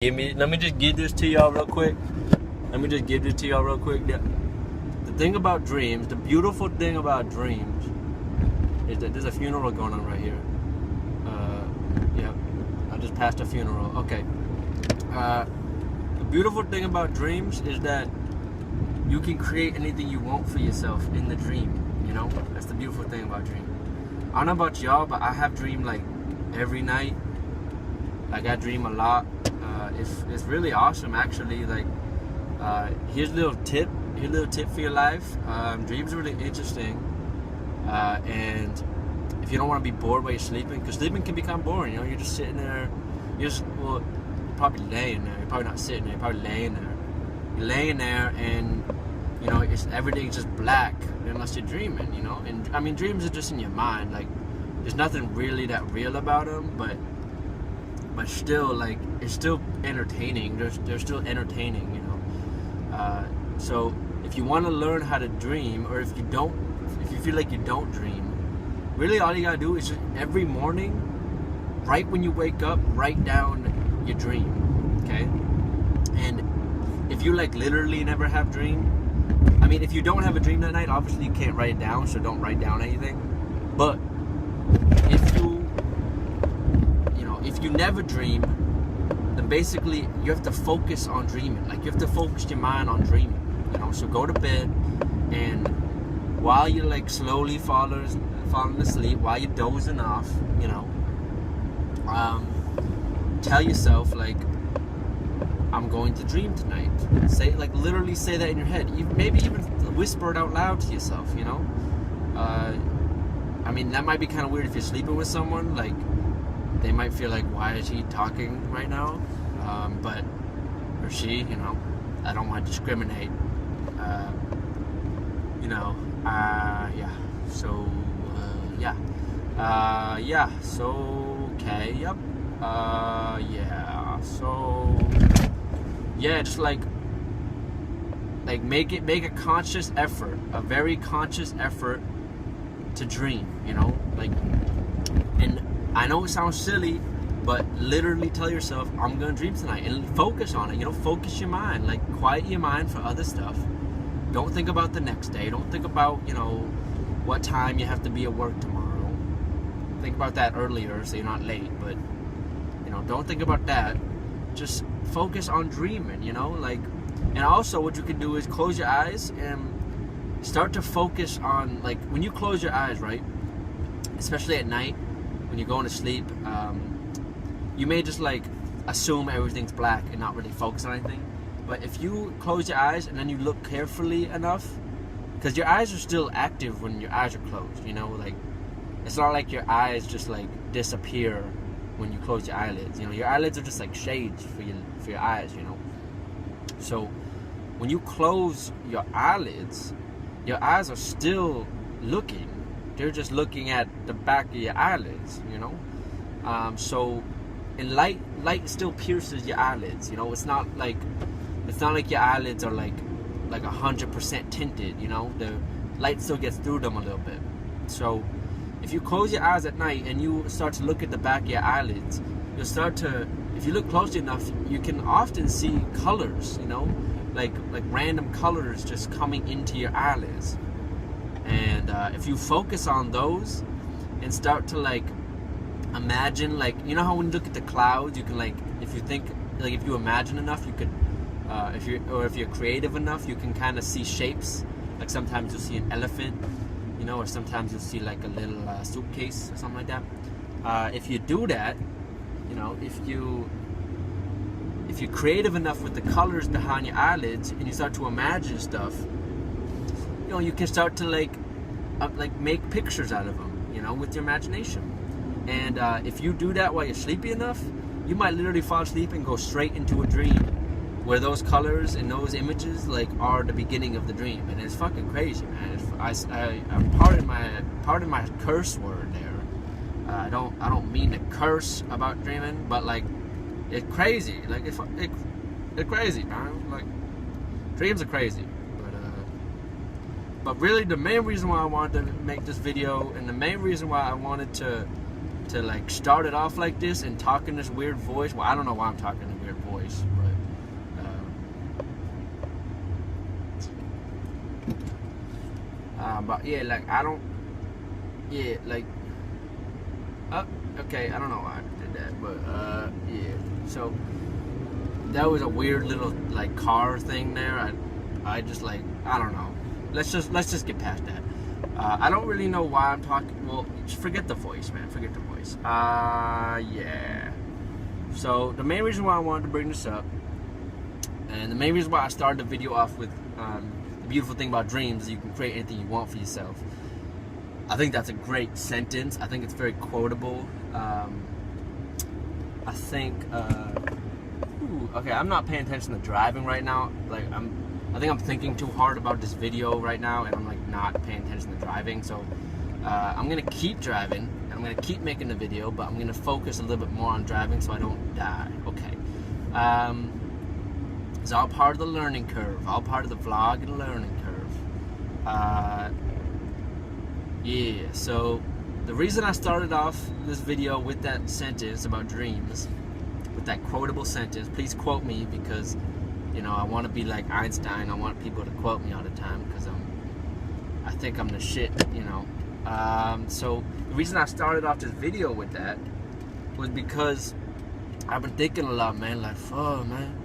Let me just give this to y'all real quick. The thing about dreams, the beautiful thing about dreams, is that there's a funeral going on right here. Yeah, I just passed a funeral. Okay. The beautiful thing about dreams is that you can create anything you want for yourself in the dream. You know, that's the beautiful thing about dreams. I don't know about y'all, but I have dreamed like every night. Like I dream a lot. It's really awesome, actually. Like, here's a little tip for your life. Dreams are really interesting, and if you don't want to be bored while you're sleeping, because sleeping can become boring. You know, you're just sitting there. You're probably laying there. You're probably not sitting there. You're probably laying there. You're laying there, and you know, everything's just black unless you're dreaming. You know, and I mean, dreams are just in your mind. Like, there's nothing really that real about them, but still, like, it's still entertaining. They're still entertaining, you know. So if you want to learn how to dream, or if you feel like you don't dream, really all you gotta do is just every morning, right when you wake up, write down your dream, okay? And if you like literally never have dream, I mean, if you don't have a dream that night, obviously you can't write it down, so don't write down anything. But if you never dream, then basically you have to focus on dreaming. Like, you have to focus your mind on dreaming, you know. So go to bed, and while you're like slowly falling asleep, while you're dozing off, you know, tell yourself, like, I'm going to dream tonight. Literally say that in your head. Maybe even whisper it out loud to yourself, you know. I mean, that might be kind of weird if you're sleeping with someone. Like, they might feel like, why is he talking right now? Or she, you know. I don't want to discriminate. You know, yeah. So, yeah. So, okay, yep. Yeah. So, yeah, just like make a conscious effort, a very conscious effort to dream, you know, like, and I know it sounds silly, but literally tell yourself, I'm gonna dream tonight, and focus on it, you know, focus your mind, like, quiet your mind for other stuff. Don't think about the next day, don't think about, you know, what time you have to be at work tomorrow. Think about that earlier so you're not late, but, you know, don't think about that. Just focus on dreaming, you know, like, and also what you can do is close your eyes and start to focus on, like, when you close your eyes, right, especially at night when you're going to sleep, you may just like assume everything's black and not really focus on anything. But if you close your eyes and then you look carefully enough, because your eyes are still active when your eyes are closed, you know, like, it's not like your eyes just like disappear when you close your eyelids. You know, your eyelids are just like shades for your eyes, you know. So when you close your eyelids, your eyes are still looking. They're just looking at the back of your eyelids, you know. So, and light still pierces your eyelids. You know, it's not like your eyelids are like 100% tinted. You know, the light still gets through them a little bit. So, if you close your eyes at night and you start to look at the back of your eyelids, you'll start to, if you look closely enough, you can often see colors. You know, like random colors just coming into your eyelids. And if you focus on those and start to like imagine, like, you know how when you look at the clouds, you can, like, if you imagine enough, you could, if you're creative enough, you can kind of see shapes. Like, sometimes you'll see an elephant, you know, or sometimes you'll see like a little suitcase or something like that. If you do that, you know, if you're creative enough with the colors behind your eyelids and you start to imagine stuff, you know, you can start to like make pictures out of them, you know, with your imagination. And if you do that while you're sleepy enough, you might literally fall asleep and go straight into a dream where those colors and those images like are the beginning of the dream. And it's fucking crazy, man. I'm pardon my curse word there. I don't mean to curse about dreaming, but like, it's crazy. Like, it's crazy, man. Like, dreams are crazy. But really, the main reason why I wanted to make this video, and the main reason why I wanted to like start it off like this and talk in this weird voice, well, I don't know why I'm talking in a weird voice, voice, but yeah, like I don't, yeah, like, okay, I don't know why I did that, but yeah, so that was a weird little like car thing there. I just like, I don't know. Let's just get past that. I don't really know why I'm talking. Well, just forget the voice, man. Forget the voice. Yeah. So the main reason why I wanted to bring this up, and the main reason why I started the video off with the beautiful thing about dreams is you can create anything you want for yourself. I think that's a great sentence. I think it's very quotable. I think. Okay, I'm not paying attention to driving right now. Like I think I'm thinking too hard about this video right now, and I'm like not paying attention to driving. So I'm gonna keep driving, and I'm gonna keep making the video, but I'm gonna focus a little bit more on driving so I don't die. Okay. It's all part of the learning curve, all part of the vlog and learning curve. Yeah. So the reason I started off this video with that sentence about dreams, with that quotable sentence, please quote me, because you know I want to be like Einstein. I want people to quote me all the time because I think I'm the shit, you know. So the reason I started off this video with that was because I've been thinking a lot, man. Like, fuck, man.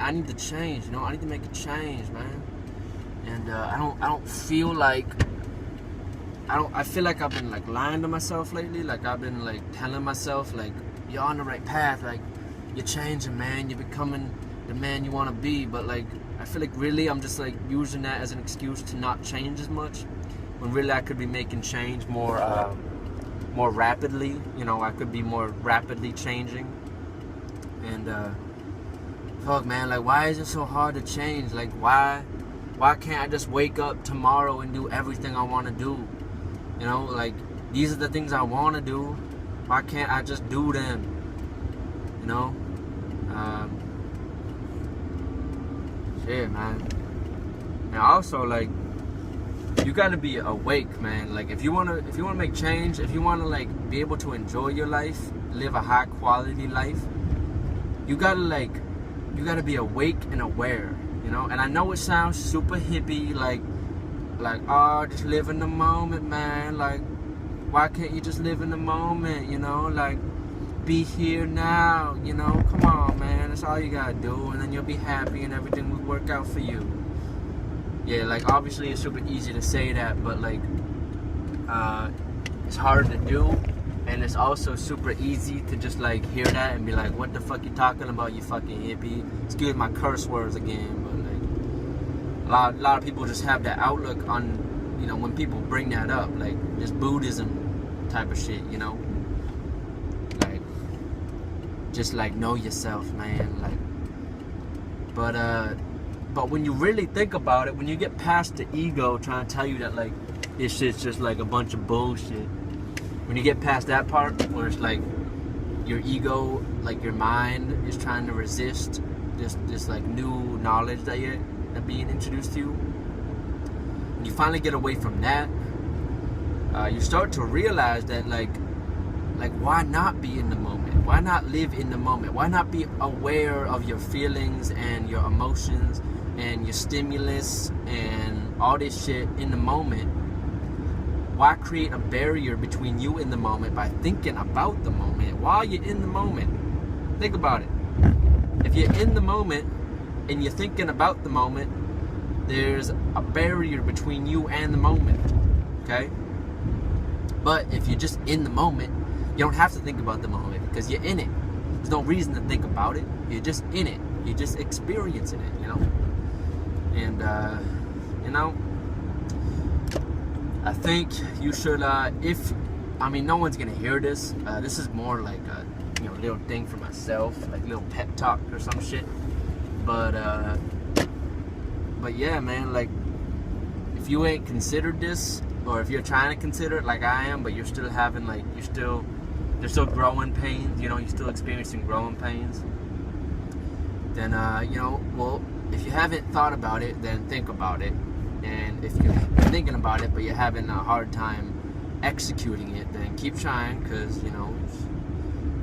I need to change. You know, I need to make a change, man. And I don't feel like. I feel like I've been like lying to myself lately. Like I've been like telling myself like, you're on the right path. Like you're changing, man. You're becoming the man you want to be. But like I feel like really I'm just like using that as an excuse to not change as much, when really I could be making change more rapidly. You know, I could be more rapidly changing. And fuck, man. Like why is it so hard to change? Like why can't I just wake up tomorrow and do everything I want to do? You know, like, these are the things I want to do. Why can't I just do them? You know? Shit, man. And also, like, you gotta be awake, man. Like, if you wanna make change, if you wanna, like, be able to enjoy your life, live a high quality life, you gotta be awake and aware, you know? And I know it sounds super hippie, like, oh, just live in the moment, man. Like, why can't you just live in the moment, you know? Like, be here now, you know? Come on, man. That's all you gotta do, and then you'll be happy and everything will work out for you. Yeah, like, obviously it's super easy to say that, but, like, it's hard to do, and it's also super easy to just, like, hear that and be like, what the fuck you talking about, you fucking hippie? Excuse my curse words again, but, like, a lot of people just have that outlook on, you know, when people bring that up, like just Buddhism type of shit, you know, like just like know yourself, man. Like, but when you really think about it, when you get past the ego trying to tell you that like this shit's just like a bunch of bullshit, when you get past that part where it's like your ego, like your mind is trying to resist this like new knowledge that you're being introduced to, when you finally get away from that, you start to realize that like why not be in the moment? Why not live in the moment? Why not be aware of your feelings and your emotions and your stimulus and all this shit in the moment? Why create a barrier between you and the moment by thinking about the moment while you're in the moment? Think about it. If you're in the moment and you're thinking about the moment, there's a barrier between you and the moment, okay? But if you're just in the moment, you don't have to think about the moment because you're in it. There's no reason to think about it. You're just in it. You're just experiencing it, you know? And, you know, I think you should, no one's gonna hear this. This is more like a, you know, little thing for myself, like a little pep talk or some shit. But yeah, man, like, if you ain't considered this, or if you're trying to consider it like I am, but you're still having, like, there's still growing pains, you know, you're still experiencing growing pains, then, you know, well, if you haven't thought about it, then think about it. And if you're thinking about it, but you're having a hard time executing it, then keep trying, because, you know,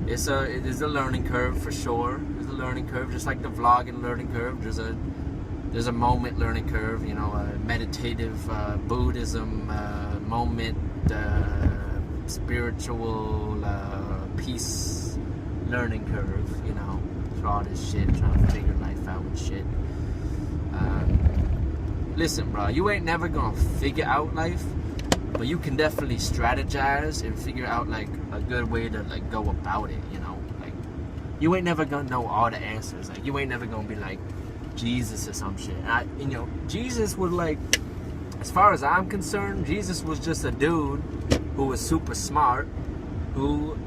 it is a learning curve for sure. There's a learning curve, just like the vlogging learning curve. There's a moment learning curve, you know, a meditative Buddhism moment, spiritual peace learning curve, you know, through all this shit, trying to figure life out and shit. Listen, bro, you ain't never gonna figure out life, but you can definitely strategize and figure out like a good way to like go about it, you know. Like, you ain't never gonna know all the answers. Like, you ain't never gonna be like Jesus or some shit. You know, Jesus was like, as far as I'm concerned, Jesus was just a dude who was super smart, who,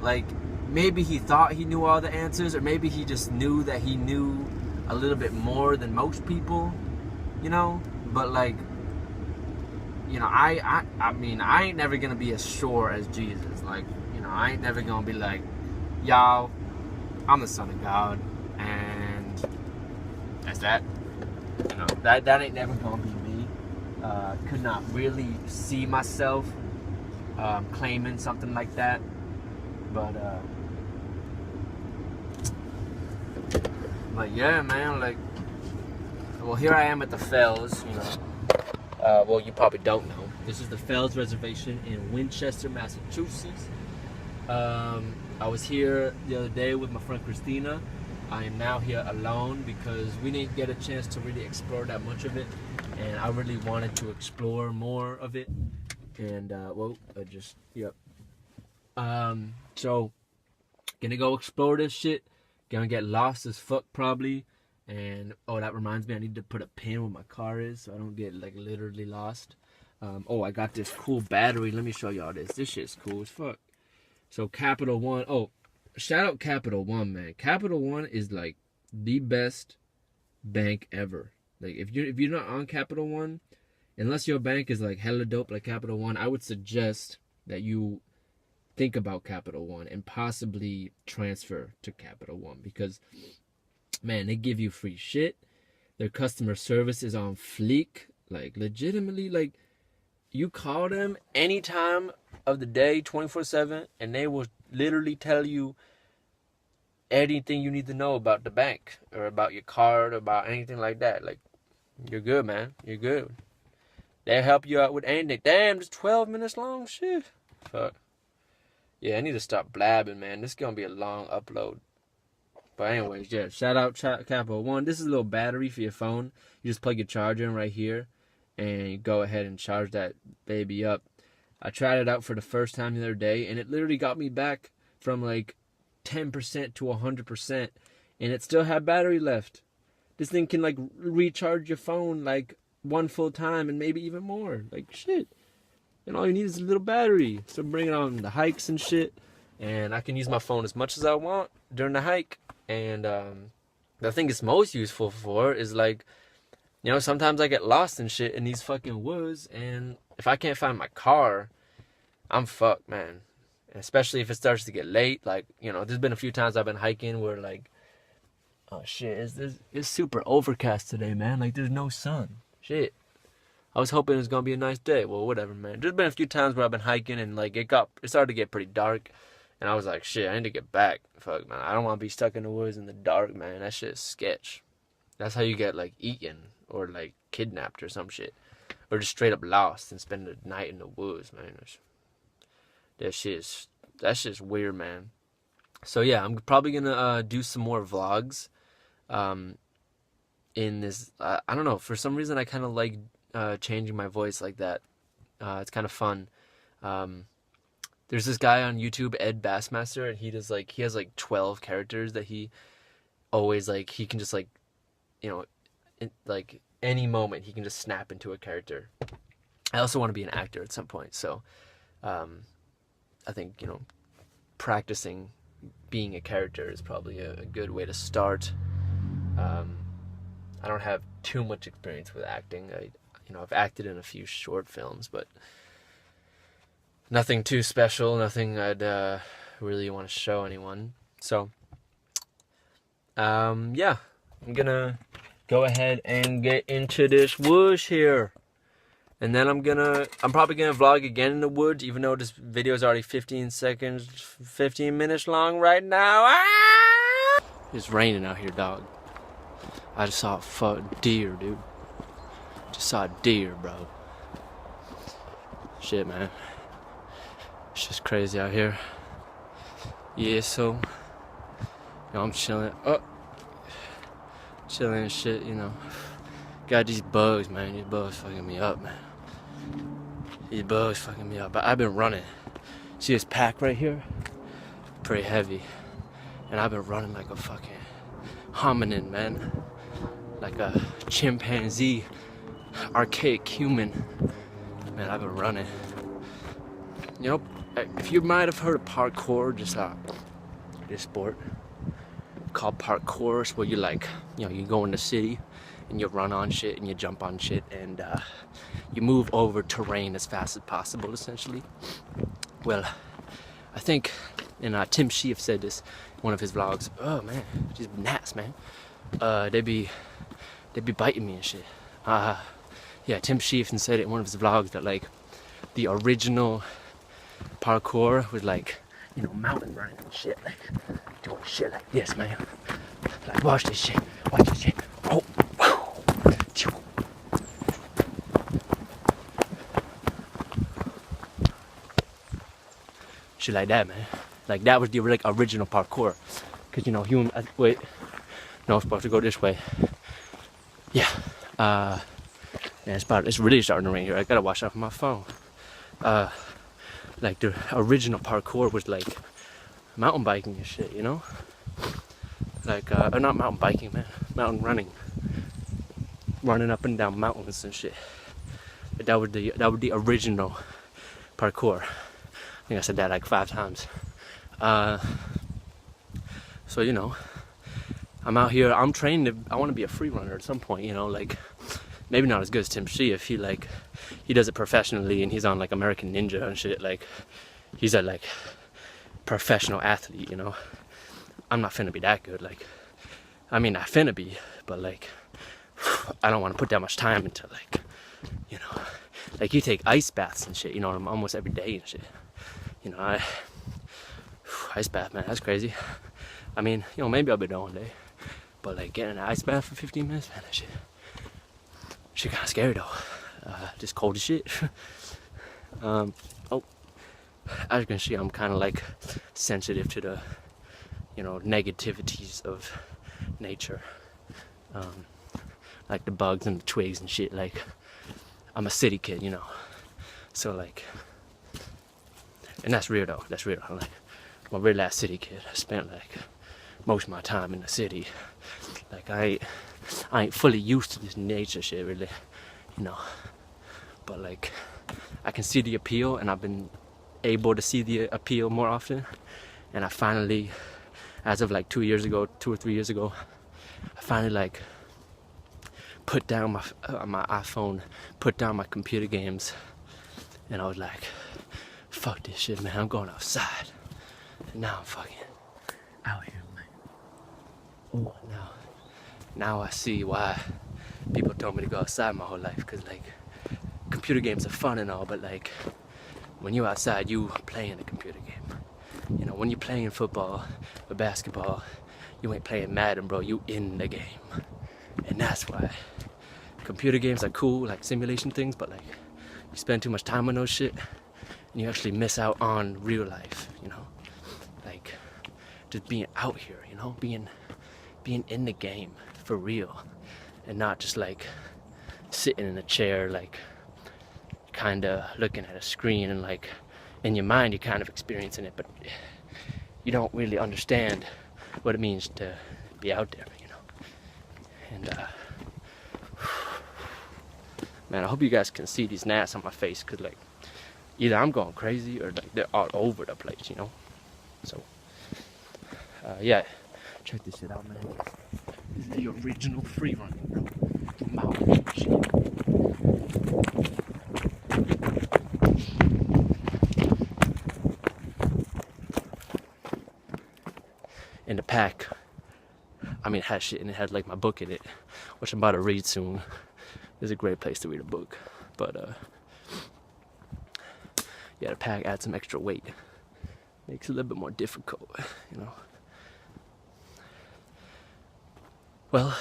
like, maybe he thought he knew all the answers, or maybe he just knew that he knew a little bit more than most people, you know. But like, you know, I mean, I ain't never gonna be as sure as Jesus. Like, you know, I ain't never gonna be like, y'all, I'm the son of God, and that's that. You know, that ain't never gonna be me. Could not really see myself claiming something like that. But yeah, man, like, well, here I am at the Fells, you know. Well, you probably don't know. This is the Fells Reservation in Winchester, Massachusetts. I was here the other day with my friend Christina. I am now here alone because we didn't get a chance to really explore that much of it, and I really wanted to explore more of it. And so gonna go explore this shit. Gonna get lost as fuck probably. And oh, that reminds me, I need to put a pin where my car is so I don't get like literally lost. I got this cool battery. Let me show y'all this. This shit's cool as fuck. So Capital One. Oh, shout out Capital One, man. Capital One is like the best bank ever. Like, if you're not on Capital One, unless your bank is like hella dope like Capital One, I would suggest that you think about Capital One and possibly transfer to Capital One, because man, they give you free shit. Their customer service is on fleek. Like, legitimately, like, you call them any time of the day, 24/7, and they will literally tell you anything you need to know about the bank or about your card or about anything like that. Like, you're good, man. You're good. They'll help you out with anything. Damn, it's 12 minutes long. Shit. Fuck. Yeah, I need to stop blabbing, man. This is going to be a long upload. But anyways, yeah, shout out Capital One. This is a little battery for your phone. You just plug your charger in right here, and you go ahead and charge that baby up. I tried it out for the first time the other day, and it literally got me back from like 10% to 100%, and it still had battery left. This thing can like recharge your phone like one full time and maybe even more. Like, shit. And all you need is a little battery. So bring it on the hikes and shit, and I can use my phone as much as I want during the hike. And the thing it's most useful for is, like, you know, sometimes I get lost and shit in these fucking woods, and if I can't find my car, I'm fucked, man. And especially if it starts to get late. Like, you know, there's been a few times I've been hiking where, like, oh shit, it's super overcast today, man. Like, there's no sun. Shit. I was hoping it was gonna be a nice day. Well, whatever, man. There's been a few times where I've been hiking and like it started to get pretty dark, and I was like, shit, I need to get back. Fuck, man, I don't want to be stuck in the woods in the dark, man. That shit is sketch. That's how you get like eaten or like kidnapped or some shit, or just straight up lost and spend the night in the woods, man. That shit's weird, man. So yeah, I'm probably gonna do some more vlogs. In this, I don't know. For some reason, I kind of like changing my voice like that. It's kind of fun. There's this guy on YouTube, Ed Bassmaster, and he has like 12 characters that he always like. He can just like, you know, like any moment he can just snap into a character. I also want to be an actor at some point, so I think, you know, practicing being a character is probably a good way to start. I don't have too much experience with acting. I've acted in a few short films, but nothing too special, nothing I'd really want to show anyone. So, yeah, I'm gonna go ahead and get into this whoosh here. And then I'm probably gonna vlog again in the woods, even though this video is already 15 minutes long right now. Ah! It's raining out here, dog. I just saw a deer, dude. Just saw a deer, bro. Shit, man. It's just crazy out here. Yeah, so, you know, I'm chilling. Chilling and shit, you know. Got these bugs, man. These bugs fucking me up, man. These bugs fucking me up. But I've been running. See this pack right here? Pretty heavy. And I've been running like a fucking hominin, man. Like a chimpanzee, archaic human. Man, I've been running. You know, if you might have heard of parkour, just this sport called parkour, it's where you like, you know, you go in the city and you run on shit and you jump on shit and you move over terrain as fast as possible, essentially. Well, I think, and Tim Sheaf said this in one of his vlogs. Oh man, these gnats, man. They be biting me and shit. Yeah, Tim Sheaf said it in one of his vlogs that like the original parkour was like, you know, mountain running and shit, like doing shit like this, man. Like watch this shit, watch this shit. Oh, shit like that, man. Like that was the like original parkour, cause you know human. Wait, no, I'm supposed to go this way. Yeah. Man, it's really starting to rain here. I gotta watch out for my phone. Like the original parkour was like mountain biking and shit, you know? Like, or not mountain biking, man. Mountain running. Running up and down mountains and shit. But that was the original parkour. I think I said that like 5 times. So, you know, I'm out here, I'm training I want to be a free runner at some point, you know, like, maybe not as good as Tim Sheaf. He does it professionally and he's on like American Ninja and shit. Like, he's a like professional athlete, you know. I'm not finna be that good. Like, I mean, I finna be, but like, I don't want to put that much time into like, you know, like you take ice baths and shit, you know, almost every day and shit. You know, ice bath, man, that's crazy. I mean, you know, maybe I'll be done one day, but like getting an ice bath for 15 minutes, man, that shit kind of scary though. Just cold as shit. Oh, as you can see, I'm kind of like sensitive to the, you know, negativities of nature, like the bugs and the twigs and shit. Like, I'm a city kid, you know, so like, and that's real though. That's real. I'm like, I'm a real ass city kid. I spent like most of my time in the city. Like, I ain't fully used to this nature shit, really, you know. But like, I can see the appeal, and I've been able to see the appeal more often. And I finally, as of like 2 or 3 years ago, I finally like put down my iPhone, put down my computer games, and I was like, fuck this shit, man. I'm going outside. And now I'm fucking out here, man. Oh, now I see why people told me to go outside my whole life, because like, computer games are fun and all, but like, when you're outside, you playing a computer game. You know, when you're playing football or basketball, you ain't playing Madden, bro. You in the game. And that's why computer games are cool, like simulation things, but like, you spend too much time on those shit, and you actually miss out on real life, you know? Like, just being out here, you know? Being in the game, for real. And not just like, sitting in a chair, like, kinda looking at a screen, and like, in your mind you're kind of experiencing it, but you don't really understand what it means to be out there, you know. And man, I hope you guys can see these gnats on my face, because like, either I'm going crazy or like they're all over the place, you know. So yeah, check this shit out, man. This is the original free running, bro. Mountain shit. And the pack, I mean, it had shit, and it had like my book in it, which I'm about to read soon. It's a great place to read a book. But you gotta add some extra weight. Makes it a little bit more difficult, you know. Well, I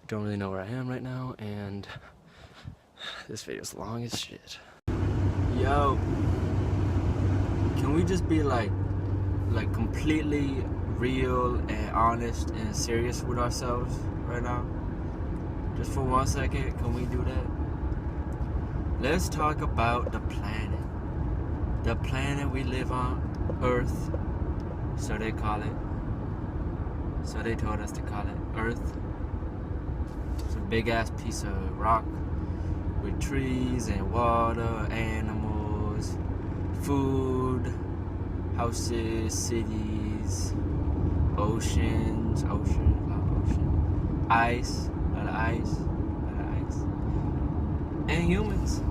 don't really know where I am right now, and this video's long as shit. Yo, can we just be like completely real and honest and serious with ourselves right now? Just for 1 second, can we do that? Let's talk about the planet. The planet we live on, Earth, so they call it. So they told us to call it Earth. It's a big ass piece of rock with trees and water, animals, food, houses, cities, oceans, ice, a lot of ice, and humans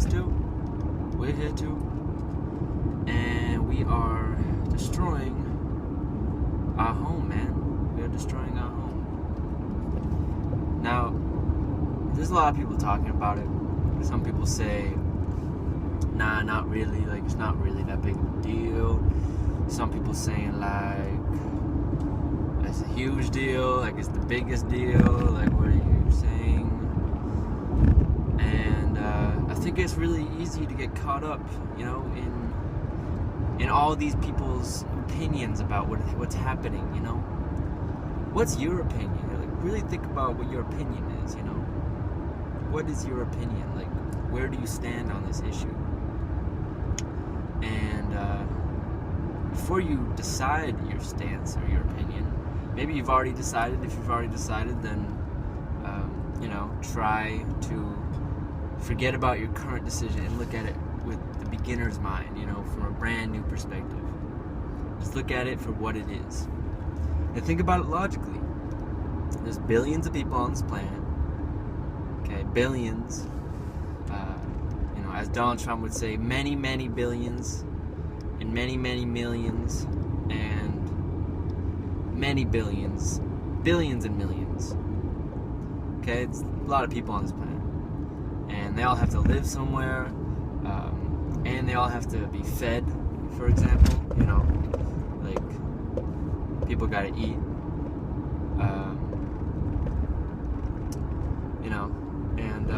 too. We're here too, and we are destroying our home, man. We are destroying our home. Now, there's a lot of people talking about it. Some people say, nah, not really, like it's not really that big of a deal. Some people saying like it's a huge deal, like it's the biggest deal, like what are you saying? And I think it's really easy to get caught up, you know, in all these people's opinions about what's happening, you know. What's your opinion? Like, really think about what your opinion is, you know. What is your opinion? Like, where do you stand on this issue? And before you decide your stance or your opinion, maybe you've already decided. If you've already decided, then you know, try to forget about your current decision and look at it with the beginner's mind, you know, from a brand new perspective. Just look at it for what it is. And think about it logically. There's billions of people on this planet. Okay, billions. You know, as Donald Trump would say, many, many billions, and many, many millions, and many billions, billions and millions. Okay, it's a lot of people on this planet. And they all have to live somewhere, and they all have to be fed, for example, you know, like, people gotta eat, you know, and,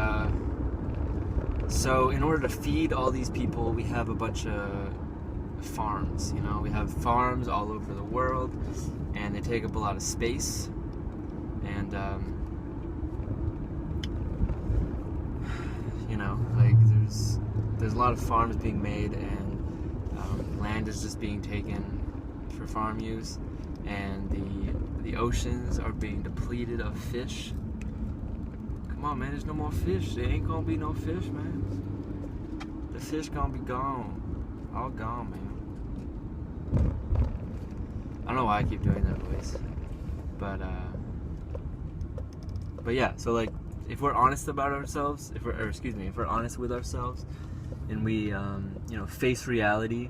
so in order to feed all these people, we have a bunch of farms, you know, we have farms all over the world, and they take up a lot of space, and, you know, like, there's a lot of farms being made, and land is just being taken for farm use, and the oceans are being depleted of fish. Come on, man, there's no more fish. There ain't gonna be no fish, man. The fish gonna be gone. All gone, man. I don't know why I keep doing that voice, but yeah, so like, if we're honest about ourselves, if we're honest with ourselves, and we, you know, face reality,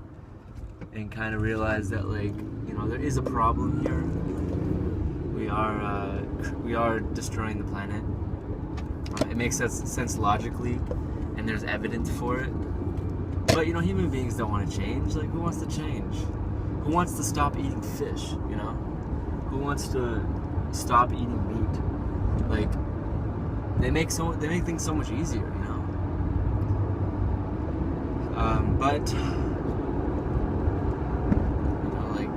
and kind of realize that, like, you know, there is a problem here. We are destroying the planet. It makes sense logically, and there's evidence for it. But, you know, human beings don't want to change. Like, who wants to change? Who wants to stop eating fish? You know, who wants to stop eating meat? Like, they make things so much easier, you know. But you know, like,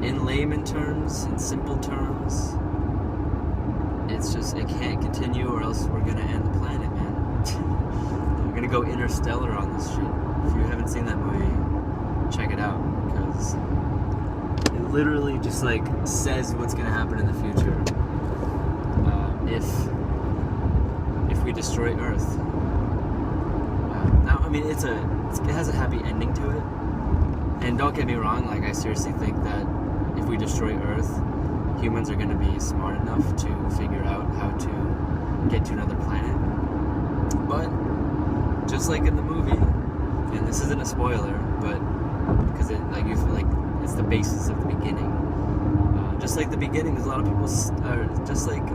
in layman terms, in simple terms, it's just, it can't continue, or else we're gonna end the planet, man. We're gonna go interstellar on this shit. If you haven't seen that movie, check it out, because it literally just, like, says what's gonna happen in the future if we destroy Earth. Now, I mean, it has a happy ending to it, and don't get me wrong, like, I seriously think that if we destroy Earth, humans are going to be smart enough to figure out how to get to another planet. But just like in the movie, and this isn't a spoiler, but because it, like, you feel like it's the basis of the beginning. Just like the beginning, there's a lot of people, just like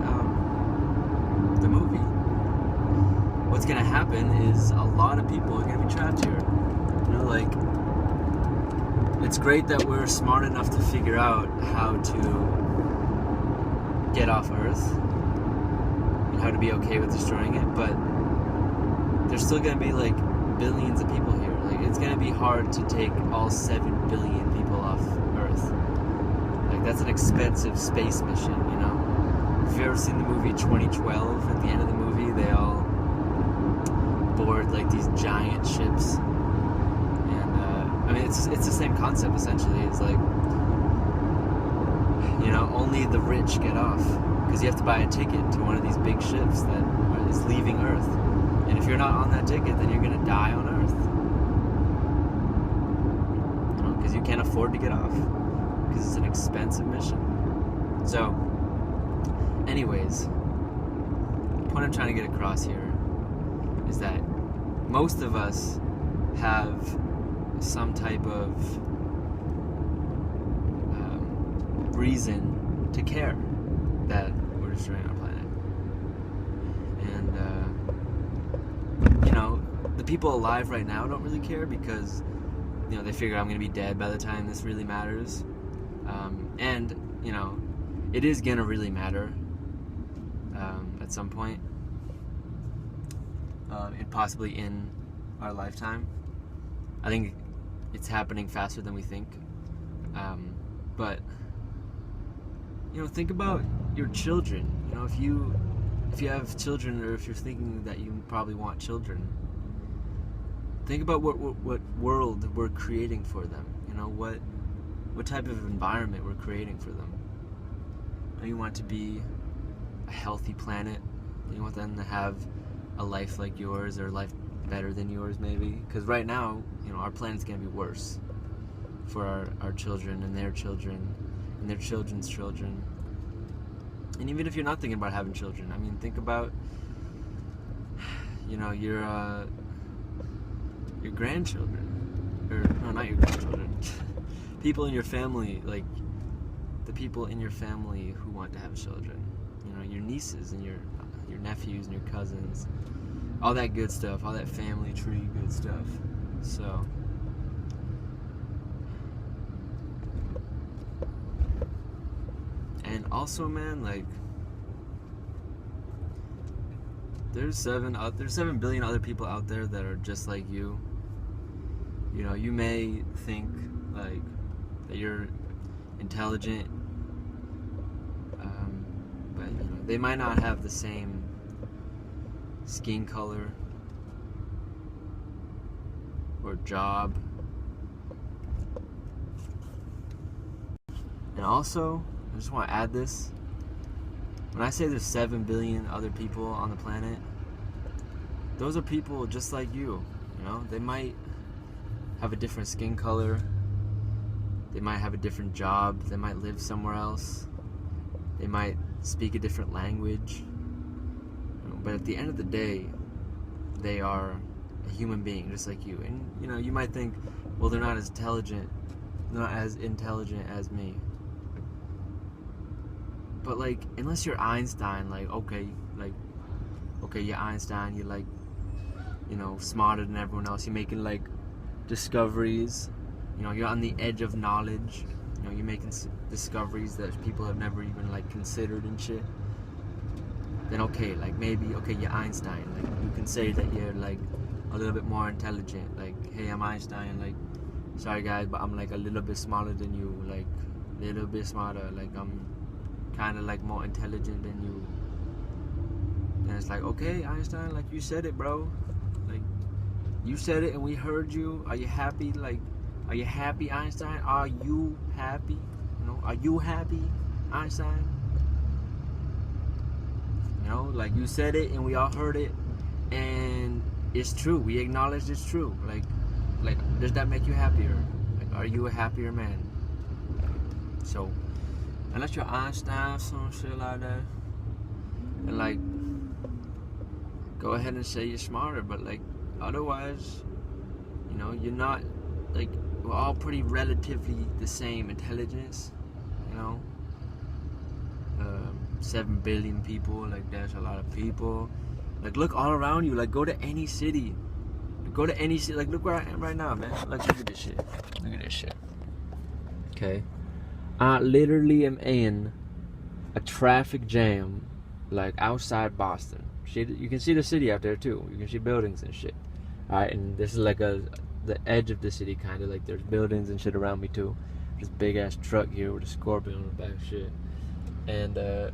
the movie. what's gonna happen is a lot of people are gonna be trapped here. You know, like, it's great that we're smart enough to figure out how to get off Earth and how to be okay with destroying it, but there's still gonna be like billions of people here. Like, it's gonna be hard to take all 7 billion people off Earth. Like, that's an expensive space mission, you know? If you've ever seen the movie 2012, at the end of the movie, they all board like these giant ships. And I mean, it's the same concept essentially. It's like, you know, only the rich get off because you have to buy a ticket to one of these big ships that is leaving Earth. And if you're not on that ticket, then you're gonna die on Earth. You know, because you can't afford to get off because it's an expensive mission. So, anyways, the point I'm trying to get across here is that most of us have some type of reason to care that we're destroying our planet. And, you know, the people alive right now don't really care because, you know, they figure I'm going to be dead by the time this really matters. And, you know, it is going to really matter at some point. And possibly in our lifetime. I think it's happening faster than we think. But, you know, think about your children. You know, if you have children, or if you're thinking that you probably want children, think about what world we're creating for them. You know, what type of environment we're creating for them. Do you want it to be a healthy planet? Do you want them to have a life like yours, or a life better than yours, maybe? Because right now, you know, our planet's gonna be worse for our children and their children and their children's children. And even if you're not thinking about having children, I mean, think about, you know, your grandchildren, or no, not your grandchildren, people in your family, like the people in your family who want to have children. You know, your nieces and your nephews and your cousins, all that good stuff, all that family tree good stuff. So, and also, man, like, there's 7 billion other people out there that are just like you. You know, you may think like that you're intelligent, but you know, they might not have the same skin color or job. And also, I just want to add this. When I say there's 7 billion other people on the planet, those are people just like you. You know, they might have a different skin color. They might have a different job. They might live somewhere else. They might speak a different language. You know, but at the end of the day, they are a human being just like you. And, you know, you might think, well, they're not as intelligent as me. But, like, unless you're Einstein, like, okay, you're Einstein, you're, like, you know, smarter than everyone else, you're making, like, discoveries, you know, you're on the edge of knowledge, you know, you're making discoveries that people have never even, like, considered and shit, then okay, like, maybe, okay, you're Einstein, like, you can say that you're, like, a little bit more intelligent, like, hey, I'm Einstein, like, sorry guys, but I'm, like, a little bit smarter than you, like, a little bit smarter, like, I'm kind of like more intelligent than you. And it's like, okay, Einstein, like, you said it, bro, like, you said it and we heard you. Are you happy? Like, are you happy, Einstein? Are you happy? You know, are you happy, Einstein? You know, like, you said it and we all heard it, and it's true. We acknowledged it's true. Like does that make you happier? Like, are you a happier man? So, unless you're Einstein or some shit like that, and, like, go ahead and say you're smarter, but, like, otherwise, you know, you're not, like, we're all pretty relatively the same intelligence, you know. 7 billion people, like, that's a lot of people. Like, look all around you. Like, go to any city. Go to any city. Like, look where I am right now, man. Like, look at this shit. Look at this shit. Okay. I literally am in a traffic jam, like, outside Boston. You can see the city out there, too. You can see buildings and shit. Alright, and this is like the edge of the city, kind of. Like, there's buildings and shit around me, too. This big-ass truck here with a scorpion on the back, shit. And,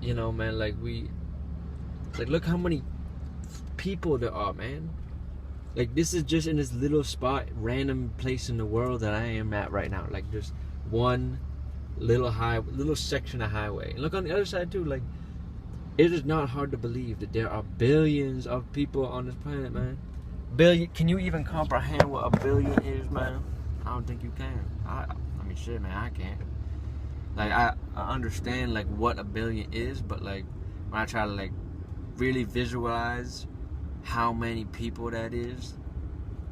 you know, man, like, look how many people there are, man. Like, this is just in this little spot, random place in the world that I am at right now. Like, just one little section of highway. And look on the other side, too. Like, it is not hard to believe that there are billions of people on this planet, man. Billion. Can you even comprehend what a billion is, man? I don't think you can. I mean, shit, man, I can't. Like, I understand, like, what a billion is, but, like, when I try to, like, really visualize how many people that is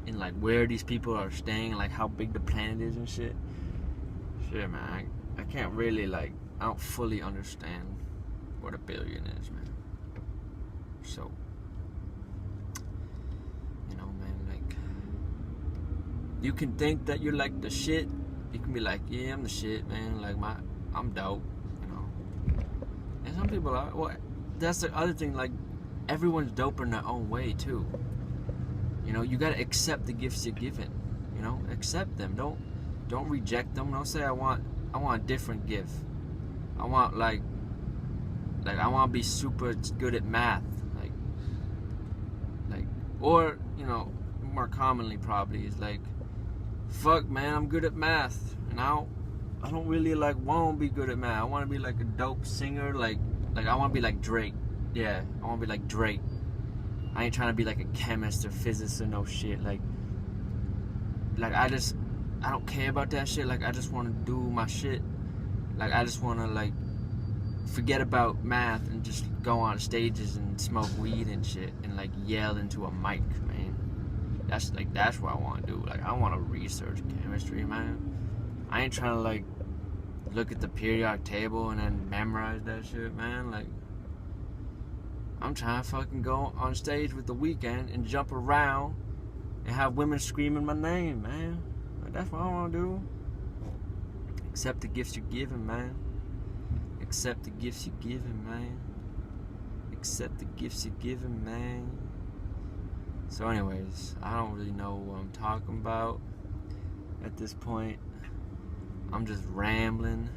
and, like, where these people are staying, like, how big the planet is and shit. Shit, man, I can't really, like, I don't fully understand what a billion is, man. So, you know, man, like, you can think that you're, like, the shit. You can be like, yeah, I'm the shit, man. Like, I'm dope, you know. And some people are. Well, that's the other thing. Like, everyone's dope in their own way too. You know, you gotta accept the gifts you're given. You know, accept them. Don't reject them. Don't say I want a different gift. I want like I want to be super good at math. Like, or you know, more commonly probably is like, fuck, man, I'm good at math, and I don't really like want to be good at math. I want to be like a dope singer, like I want to be like Drake. Yeah, I want to be like Drake. I ain't trying to be like a chemist or physicist or no shit. Like I don't care about that shit. Like, I just want to do my shit. Like, I just want to like forget about math and just go on stages and smoke weed and shit and like yell into a mic, man. That's what I want to do. Like, I want to research chemistry, man. I ain't trying to like look at the periodic table and then memorize that shit, man. Like, I'm trying to fucking go on stage with The Weeknd and jump around and have women screaming my name, man. Like, that's what I want to do. Accept the gifts you're given, man. Accept the gifts you're given, man. Accept the gifts you're given, man. So anyways, I don't really know what I'm talking about at this point. I'm just rambling.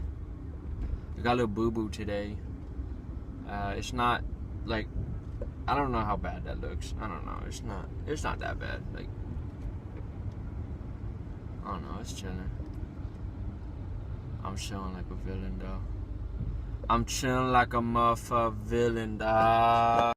I got a little boo-boo today. It's not like, I don't know how bad that looks. I don't know. It's not that bad. Like, I don't know. It's chilling. I'm chilling like a villain, though. I'm chilling like a motherfucker villain, dog.